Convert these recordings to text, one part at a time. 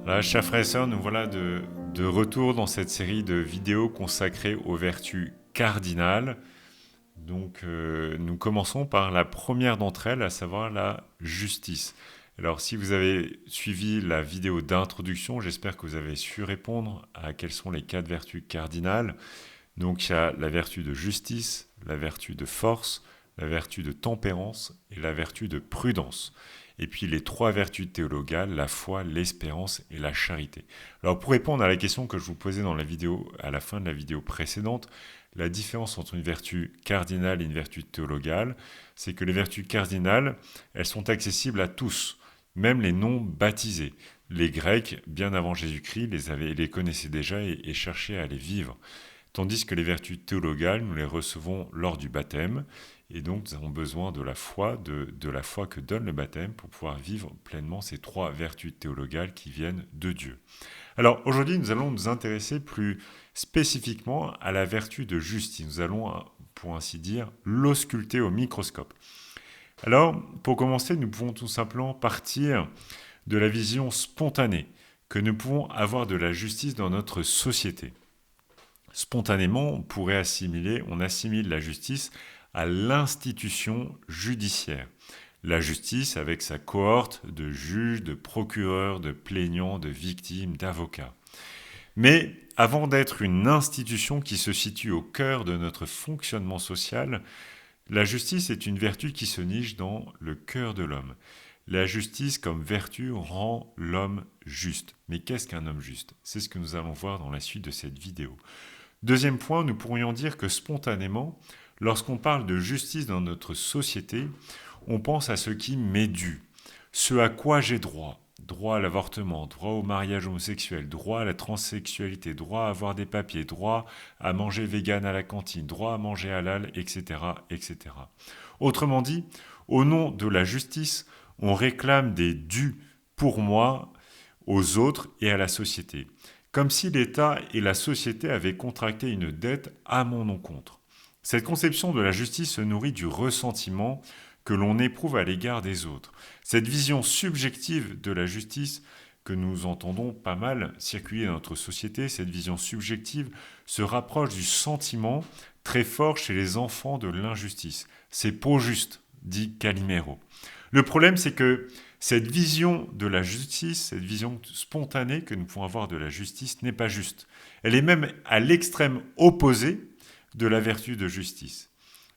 Voilà, chers frères et sœurs, nous voilà de retour dans cette série de vidéos consacrées aux vertus cardinales. Donc, nous commençons par la première d'entre elles, à savoir la justice. Alors, si vous avez suivi la vidéo d'introduction, j'espère que vous avez su répondre à quelles sont les 4 vertus cardinales. Donc, il y a la vertu de justice, la vertu de force, la vertu de tempérance et la vertu de prudence. Et puis les 3 vertus théologales, la foi, l'espérance et la charité. Alors pour répondre à la question que je vous posais dans la vidéo, à la fin de la vidéo précédente, la différence entre une vertu cardinale et une vertu théologale, c'est que les vertus cardinales, elles sont accessibles à tous, même les non baptisés. Les Grecs, bien avant Jésus-Christ, les connaissaient déjà et cherchaient à les vivre. Tandis que les vertus théologales, nous les recevons lors du baptême, et donc nous avons besoin de la foi, de la foi que donne le baptême pour pouvoir vivre pleinement ces 3 vertus théologales qui viennent de Dieu. Alors aujourd'hui, nous allons nous intéresser plus spécifiquement à la vertu de justice. Nous allons, pour ainsi dire, l'ausculter au microscope. Alors, pour commencer, nous pouvons tout simplement partir de la vision spontanée que nous pouvons avoir de la justice dans notre société. Spontanément, on assimile la justice à l'institution judiciaire. La justice avec sa cohorte de juges, de procureurs, de plaignants, de victimes, d'avocats. Mais avant d'être une institution qui se situe au cœur de notre fonctionnement social, la justice est une vertu qui se niche dans le cœur de l'homme. La justice comme vertu rend l'homme juste. Mais qu'est-ce qu'un homme juste ? C'est ce que nous allons voir dans la suite de cette vidéo. Deuxième point, nous pourrions dire que spontanément, lorsqu'on parle de justice dans notre société, on pense à ce qui m'est dû, ce à quoi j'ai droit. Droit à l'avortement, droit au mariage homosexuel, droit à la transsexualité, droit à avoir des papiers, droit à manger vegan à la cantine, droit à manger halal, etc., etc. Autrement dit, au nom de la justice, on réclame des dus pour moi, aux autres et à la société, comme si l'État et la société avaient contracté une dette à mon encontre. Cette conception de la justice se nourrit du ressentiment que l'on éprouve à l'égard des autres. Cette vision subjective de la justice que nous entendons pas mal circuler dans notre société, cette vision subjective se rapproche du sentiment très fort chez les enfants de l'injustice. C'est pas juste, dit Calimero. Le problème, c'est que cette vision de la justice, cette vision spontanée que nous pouvons avoir de la justice n'est pas juste. Elle est même à l'extrême opposé de la vertu de justice.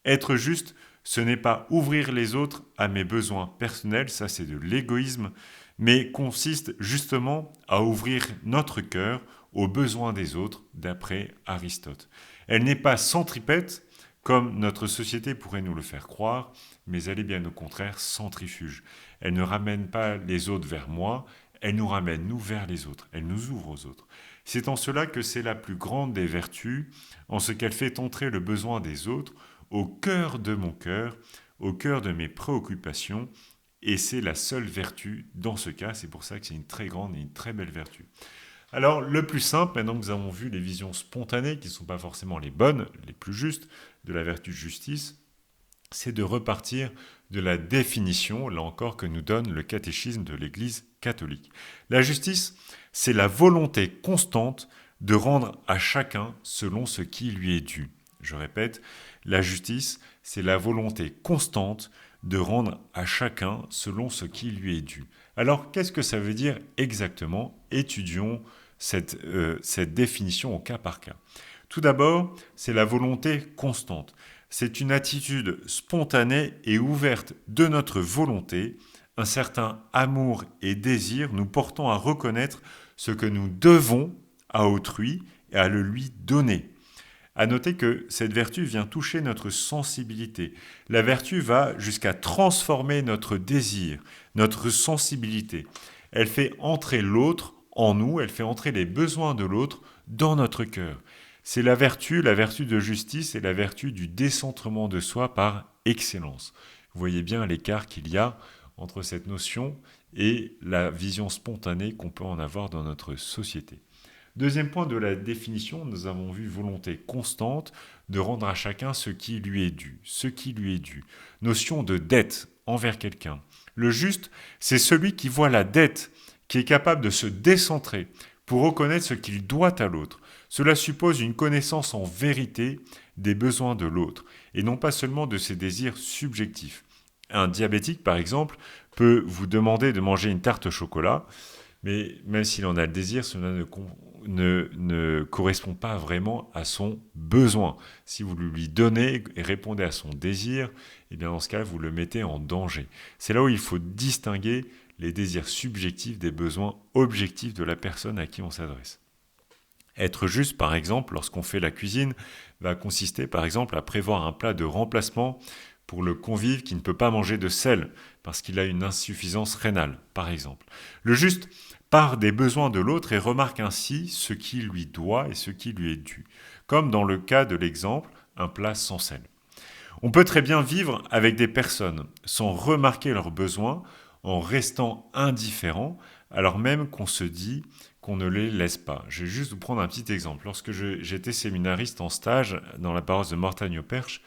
Être juste, ce n'est pas ouvrir les autres à mes besoins personnels, ça c'est de l'égoïsme, mais consiste justement à ouvrir notre cœur aux besoins des autres, d'après Aristote. Elle n'est pas centripète, comme notre société pourrait nous le faire croire, mais elle est bien au contraire centrifuge. Elle ne ramène pas les autres vers moi, elle nous ramène, nous, vers les autres. Elle nous ouvre aux autres. C'est en cela que c'est la plus grande des vertus, en ce qu'elle fait entrer le besoin des autres au cœur de mon cœur, au cœur de mes préoccupations, et c'est la seule vertu dans ce cas. C'est pour ça que c'est une très grande et une très belle vertu. Alors, le plus simple, maintenant que nous avons vu les visions spontanées, qui ne sont pas forcément les bonnes, les plus justes, de la vertu de justice, c'est de repartir de la définition, là encore, que nous donne le catéchisme de l'Église catholique. La justice, c'est la volonté constante de rendre à chacun selon ce qui lui est dû. Je répète, la justice, c'est la volonté constante de rendre à chacun selon ce qui lui est dû. Alors, qu'est-ce que ça veut dire exactement ? Étudions cette définition au cas par cas. Tout d'abord, c'est la volonté constante. C'est une attitude spontanée et ouverte de notre volonté, un certain amour et désir nous portant à reconnaître ce que nous devons à autrui et à le lui donner. À noter que cette vertu vient toucher notre sensibilité. La vertu va jusqu'à transformer notre désir, notre sensibilité. Elle fait entrer l'autre en nous, elle fait entrer les besoins de l'autre dans notre cœur. C'est la vertu de justice et la vertu du décentrement de soi par excellence. Vous voyez bien l'écart qu'il y a entre cette notion et la vision spontanée qu'on peut en avoir dans notre société. Deuxième point de la définition, nous avons vu volonté constante de rendre à chacun ce qui lui est dû. Ce qui lui est dû. Notion de dette envers quelqu'un. Le juste, c'est celui qui voit la dette qui est capable de se décentrer pour reconnaître ce qu'il doit à l'autre. Cela suppose une connaissance en vérité des besoins de l'autre, et non pas seulement de ses désirs subjectifs. Un diabétique, par exemple, peut vous demander de manger une tarte au chocolat, mais même s'il en a le désir, cela ne correspond pas vraiment à son besoin. Si vous lui donnez et répondez à son désir, eh bien dans ce cas, vous le mettez en danger. C'est là où il faut distinguer les désirs subjectifs des besoins objectifs de la personne à qui on s'adresse. Être juste, par exemple, lorsqu'on fait la cuisine, va consister, par exemple, à prévoir un plat de remplacement pour le convive qui ne peut pas manger de sel parce qu'il a une insuffisance rénale, par exemple. Le juste part des besoins de l'autre et remarque ainsi ce qui lui doit et ce qui lui est dû, comme dans le cas de l'exemple, un plat sans sel. On peut très bien vivre avec des personnes sans remarquer leurs besoins, en restant indifférent, alors même qu'on se dit qu'on ne les laisse pas. Je vais juste vous prendre un petit exemple. Lorsque j'étais séminariste en stage dans la paroisse de Mortagne-au-Perche,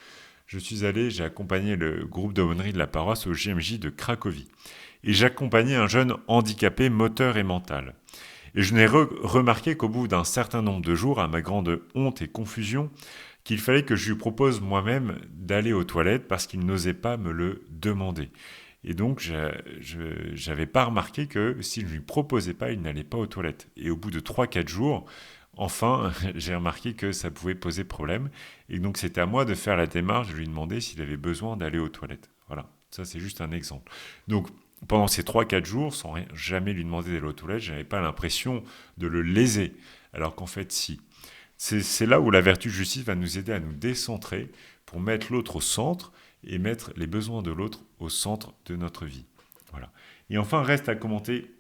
j'ai accompagné le groupe d'aumônerie de la paroisse au JMJ de Cracovie. Et j'accompagnais un jeune handicapé moteur et mental. Et je n'ai remarqué qu'au bout d'un certain nombre de jours, à ma grande honte et confusion, qu'il fallait que je lui propose moi-même d'aller aux toilettes parce qu'il n'osait pas me le demander. Et donc, je n'avais pas remarqué que si je ne lui proposais pas, il n'allait pas aux toilettes. Et au bout de 3-4 jours, enfin, j'ai remarqué que ça pouvait poser problème. Et donc, c'était à moi de faire la démarche, de lui demander s'il avait besoin d'aller aux toilettes. Voilà, ça c'est juste un exemple. Donc, pendant ces 3-4 jours, sans jamais lui demander d'aller aux toilettes, je n'avais pas l'impression de le léser. Alors qu'en fait, si. C'est là où la vertu de justice va nous aider à nous décentrer pour mettre l'autre au centre et mettre les besoins de l'autre au centre de notre vie. Voilà. Et enfin, reste à commenter,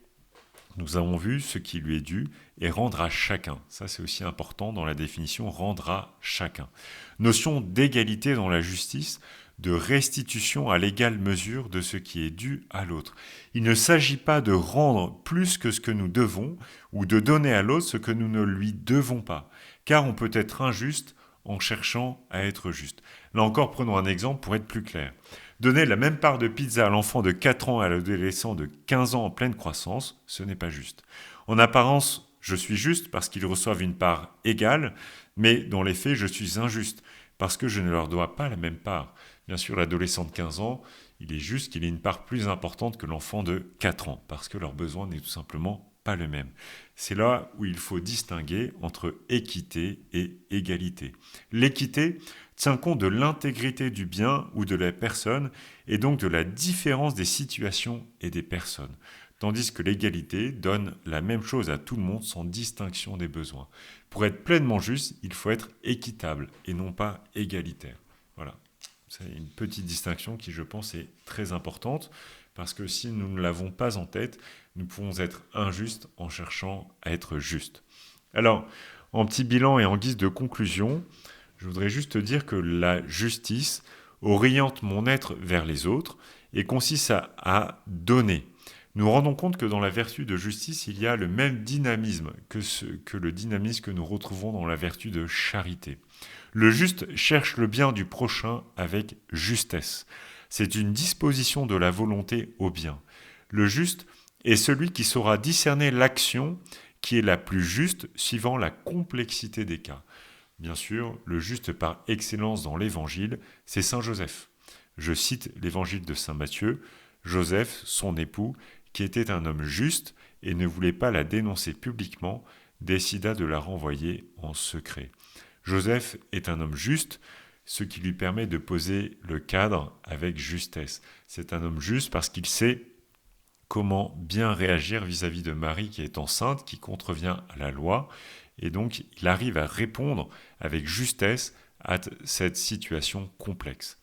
nous avons vu ce qui lui est dû et rendre à chacun. Ça, c'est aussi important dans la définition, rendre à chacun. Notion d'égalité dans la justice, de restitution à l'égale mesure de ce qui est dû à l'autre. Il ne s'agit pas de rendre plus que ce que nous devons ou de donner à l'autre ce que nous ne lui devons pas, car on peut être injuste en cherchant à être juste. Là encore, prenons un exemple pour être plus clair. Donner la même part de pizza à l'enfant de 4 ans et à l'adolescent de 15 ans en pleine croissance, ce n'est pas juste. En apparence, je suis juste parce qu'ils reçoivent une part égale, mais dans les faits, je suis injuste parce que je ne leur dois pas la même part. Bien sûr, l'adolescent de 15 ans, il est juste qu'il ait une part plus importante que l'enfant de 4 ans, parce que leur besoin n'est tout simplement pas le même. C'est là où il faut distinguer entre équité et égalité. L'équité tient compte de l'intégrité du bien ou de la personne et donc de la différence des situations et des personnes. Tandis que l'égalité donne la même chose à tout le monde sans distinction des besoins. Pour être pleinement juste, il faut être équitable et non pas égalitaire. Voilà. C'est une petite distinction qui, je pense, est très importante parce que si nous ne l'avons pas en tête, nous pouvons être injustes en cherchant à être justes. Alors, en petit bilan et en guise de conclusion, je voudrais juste dire que la justice oriente mon être vers les autres et consiste à donner. Nous rendons compte que dans la vertu de justice, il y a le même dynamisme que le dynamisme que nous retrouvons dans la vertu de charité. Le juste cherche le bien du prochain avec justesse. C'est une disposition de la volonté au bien. Le juste est celui qui saura discerner l'action qui est la plus juste suivant la complexité des cas. Bien sûr, le juste par excellence dans l'Évangile, c'est Saint Joseph. Je cite l'Évangile de Saint Matthieu. Joseph, son époux, qui était un homme juste et ne voulait pas la dénoncer publiquement, décida de la renvoyer en secret. Joseph est un homme juste, ce qui lui permet de poser le cadre avec justesse. C'est un homme juste parce qu'il sait comment bien réagir vis-à-vis de Marie qui est enceinte, qui contrevient à la loi, et donc il arrive à répondre avec justesse à cette situation complexe.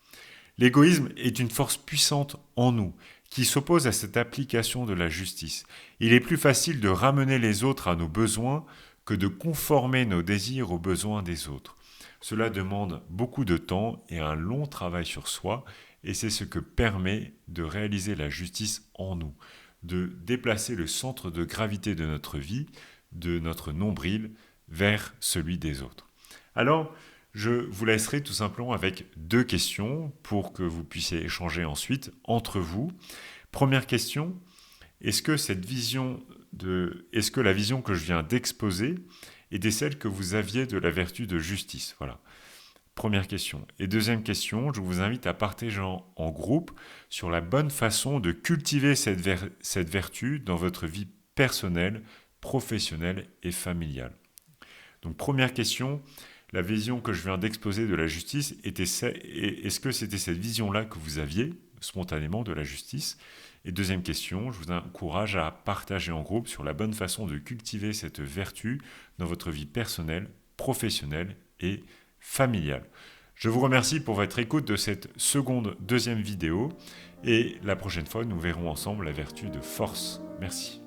L'égoïsme est une force puissante en nous, qui s'oppose à cette application de la justice. Il est plus facile de ramener les autres à nos besoins que de conformer nos désirs aux besoins des autres. Cela demande beaucoup de temps et un long travail sur soi, et c'est ce que permet de réaliser la justice en nous, de déplacer le centre de gravité de notre vie, de notre nombril, vers celui des autres. Alors, je vous laisserai tout simplement avec 2 questions pour que vous puissiez échanger ensuite entre vous. Première question, est-ce que cette vision est-ce que la vision que je viens d'exposer était celle que vous aviez de la vertu de justice? Voilà. Première question. Et deuxième question, je vous invite à partager en groupe sur la bonne façon de cultiver cette vertu dans votre vie personnelle, professionnelle et familiale. Donc première question, la vision que je viens d'exposer de la justice, est-ce que c'était cette vision-là que vous aviez spontanément de la justice? Et deuxième question, je vous encourage à partager en groupe sur la bonne façon de cultiver cette vertu dans votre vie personnelle, professionnelle et familiale. Je vous remercie pour votre écoute de cette deuxième vidéo et la prochaine fois, nous verrons ensemble la vertu de force. Merci.